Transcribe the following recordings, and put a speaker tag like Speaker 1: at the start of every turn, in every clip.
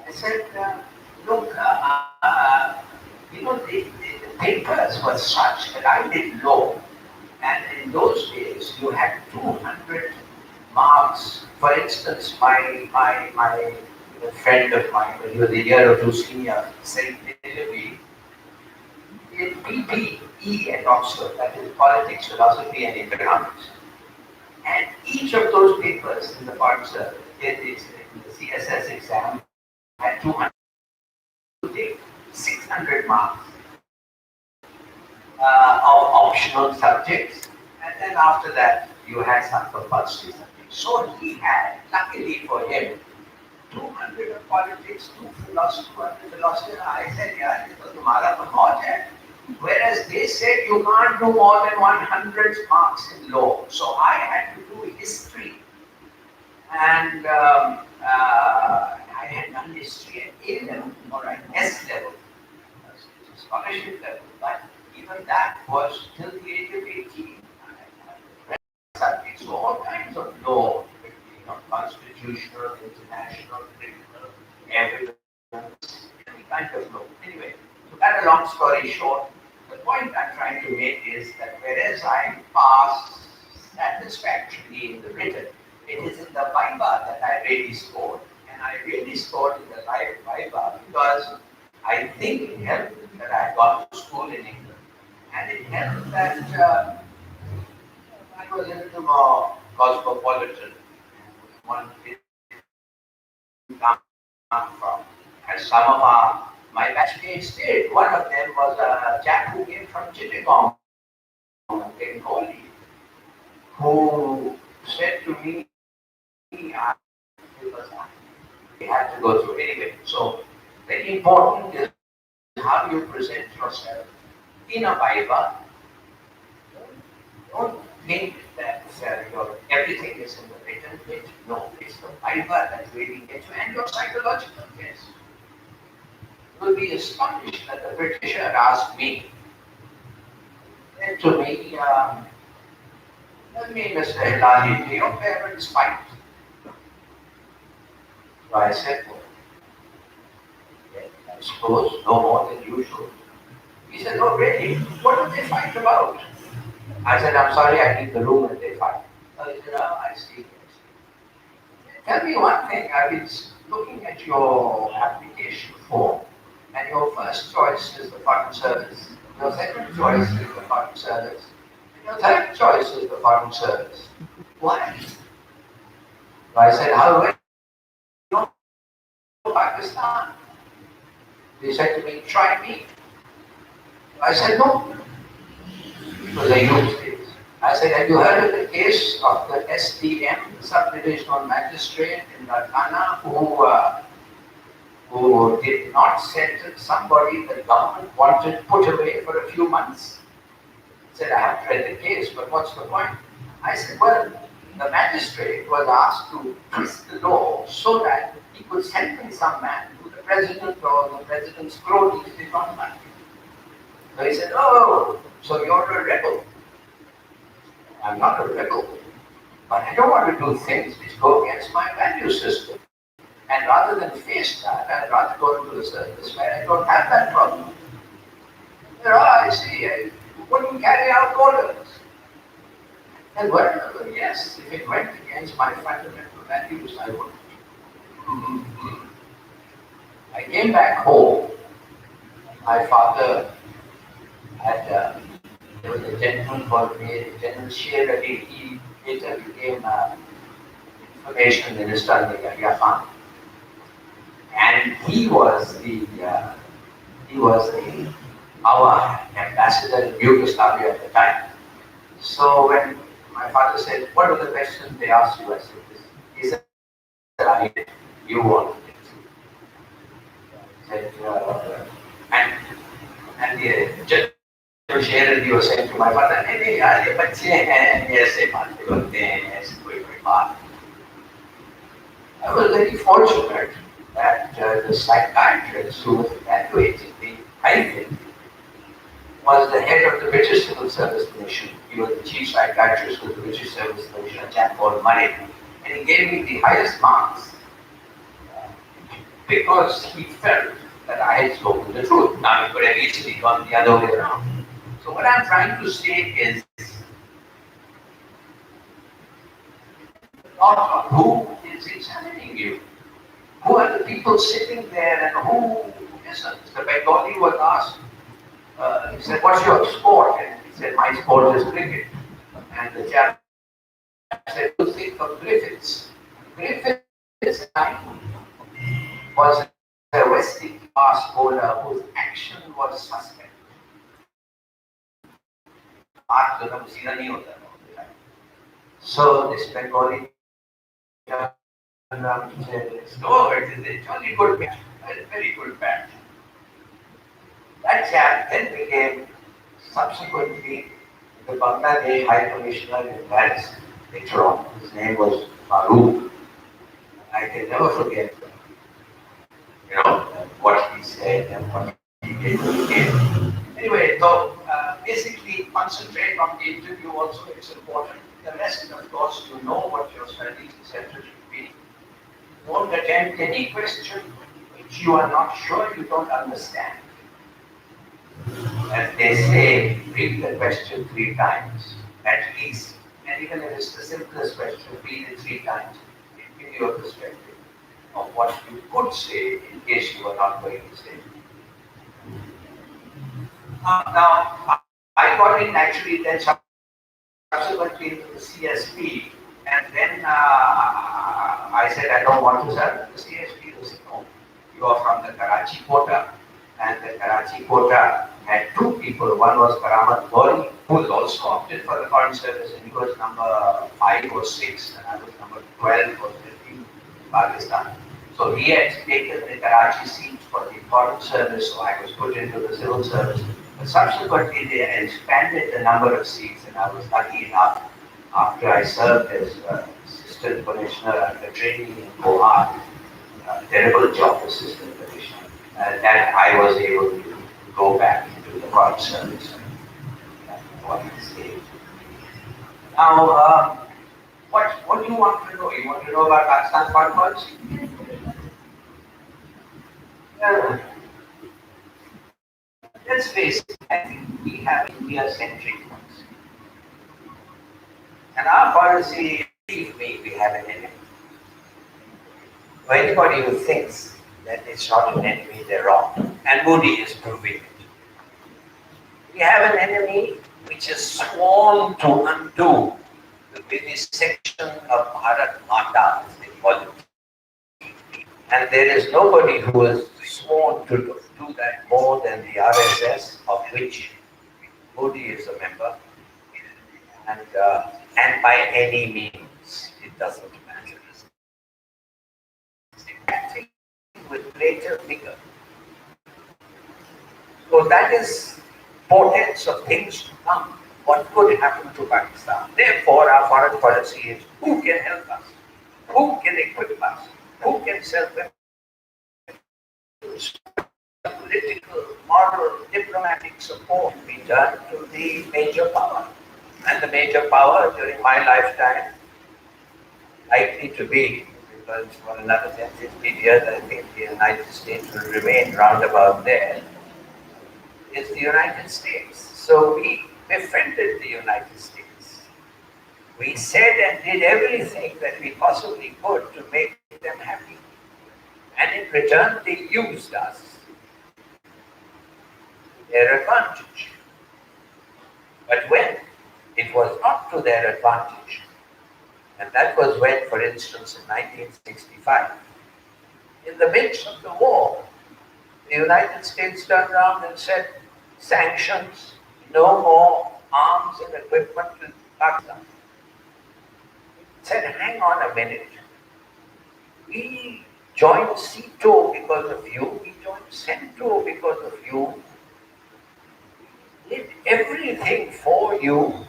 Speaker 1: I said, look, the papers were such that I did law. And in those days, you had 200 marks. For instance, my a friend of mine, when he was a year or two senior, said Hilaly did PPE at Oxford, that is politics, philosophy, and economics. And each of those papers in the part in the CSS exam had 200 600 marks of optional subjects, and then after that you had some compulsory subjects. So he had, luckily for him, 200 of politics, 2 philosophy. I said, yeah, this was Tumhara to Maut hai. Whereas they said you can't do more than 100 marks in law. So I had to do history. And I had done history at A level or at S level, scholarship level. But even that was till the age of 18. I read subjects, so all kinds of law, constitutional, international, criminal, evidence, any kind of law. Anyway, to cut a long story short, the point I'm trying to make is that whereas I passed satisfactorily in the written, it is in the Viva that I really scored. And I really scored in the Viva because I think it helped that I had gone to school in England. And it helped that I was a little more cosmopolitan. One didn't come from. And some of my batchmates did. One of them was a chap who came from Chittagong, Bengali, who said to me, we had to go through anyway. So, very important is how you present yourself in a Viva. Don't think that everything is in the written bit. No, it's the Viva that really gets you, and your psychological test. You will be astonished that the Britisher asked me, said to me, tell me, Mr. Hilaly, do your parents fight? So I said, well, yeah, I suppose no more than usual. He said, oh really? What do they fight about? I said, I'm sorry, I need the room and they fight. So he said, oh, I see. Tell me one thing, I was looking at your application form, and your first choice is the foreign service. Your second choice is the foreign service. And your third choice is the foreign service. Why? So I said, how do I know Pakistan? They said to me, try me. I said, no. It was a huge case. I said, have you heard of the case of the SDM, the sub-divisional magistrate in Ghana, who did not sentence somebody the government wanted put away for a few months? He said, I haven't read the case, but what's the point? I said, well, the magistrate was asked to twist the law so that he could sentence some man who the president or the president's cronies did not like. So he said, oh, so you're a rebel. I'm not a rebel, but I don't want to do things which go against my value system. And rather than face that, I'd rather go into the service where I don't have that problem. Oh, I see, I wouldn't carry out orders. And well, yes, if it went against my fundamental values, I wouldn't. I came back home. My father had, there was a gentleman called General Frere. He later became information minister under Yahya Khan. And he was our ambassador in Yugoslavia at the time. So when my father said, what were the questions they asked you? I said, this. He said, I did. You wanted it. Said, and the General Frere, he was saying to my father, नहीं यार ये बच्चे हैं ऐसे बातें करते हैं ऐसे कोई बात. I was very fortunate that the psychiatrist who evaluated me, I think, was the head of the British Civil Service Commission. He was the chief psychiatrist of the British Service Commission, a chap called Murray. And he gave me the highest marks. because he felt that I had spoken the truth. Now, it could have easily gone the other way around. So, what I'm trying to say is, not who is examining you, who are the people sitting there and who isn't. The Bengali was asked, he said, what's your sport? And he said, my sport is cricket. And the chap said, you think of Griffiths. Griffiths was a West Indian fast bowler whose action was suspect. So this Bengali turned around and said, no, it's only good match. It's a very good match. That chap then became subsequently the Bangladesh High Commissioner in Paris later on. His name was Farouk. I can never forget, what he said and what he did. Anyway, so basically concentrate on the interview also, it's important. The rest, of course, you know what your studies, etc. should be. Don't attempt any question which you are not sure you don't understand. As they say, read the question 3 times, at least. And even if it's the simplest question, read it 3 times. It will give you a perspective of what you could say in case you are not going to say. Now, I got in actually then subsequently into the CSP, and then I said, I don't want to serve the CSP. They said, no, you are from the Karachi quota, and the Karachi quota had 2 people. One was Karamat Gori, who was also opted for the Foreign Service, and he was number 5 or 6, and I was number 12 or 13 in Pakistan. So he had taken the Karachi seat for the Foreign Service, so I was put into the Civil Service. But subsequently, they expanded the number of seats, and I was lucky enough, after I served as Assistant Commissioner under training in Goa, terrible job, Assistant Commissioner, that I was able to go back into the Foreign Service. Now, what do you want to know? You want to know about Pakistan foreign policy? Let's face it, I think we have India-centric policy. And our policy, believe me, we have an enemy. For anybody who thinks that it's not an enemy, they're wrong. And Modi is proving it. We have an enemy which is sworn to undo the vivisection of Bharat Mata, as they call it. And there is nobody who has sworn to do that more than the RSS, of which Modi is a member. And by any means, it doesn't matter. Acting with greater vigor. So that is portents of things to come. What could happen to Pakistan? Therefore, our foreign policy is who can help us? Who can equip us? Who can serve them? Political, moral, diplomatic support be done to the major power. And the major power during my lifetime, likely to be, because for another 10, 15 years, I think the United States will remain roundabout there, is the United States. So we befriended the United States. We said and did everything that we possibly could to make them happy. And in return, they used us to their advantage. But when it was not to their advantage, and that was when, for instance, in 1965, in the midst of the war, the United States turned around and said, sanctions, no more arms and equipment to Pakistan. Said, hang on a minute. We joined CETO because of you. We joined CENTO because of you. We did everything for you.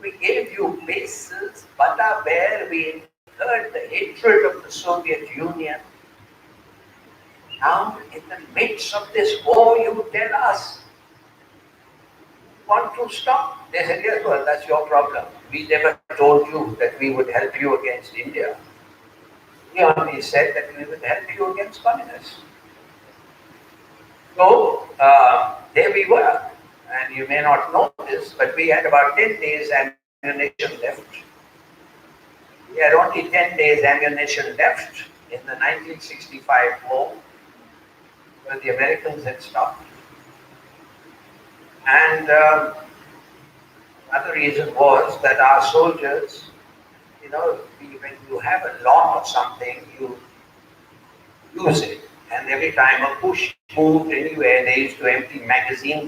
Speaker 1: We gave you bases, Bata Bear. We incurred the hatred of the Soviet Union. Now, in the midst of this war, you tell us you want to stop. They said, yes, well, that's your problem. We never told you that we would help you against India. We only said that we would help you against communists. So there we were. And you may not know this, but we had about 10 days ammunition left. We had only 10 days ammunition left in the 1965 war, where the Americans had stopped. And another reason was that our soldiers, when you have a lot of something, you use it. And every time a push moved anywhere, they used to empty magazines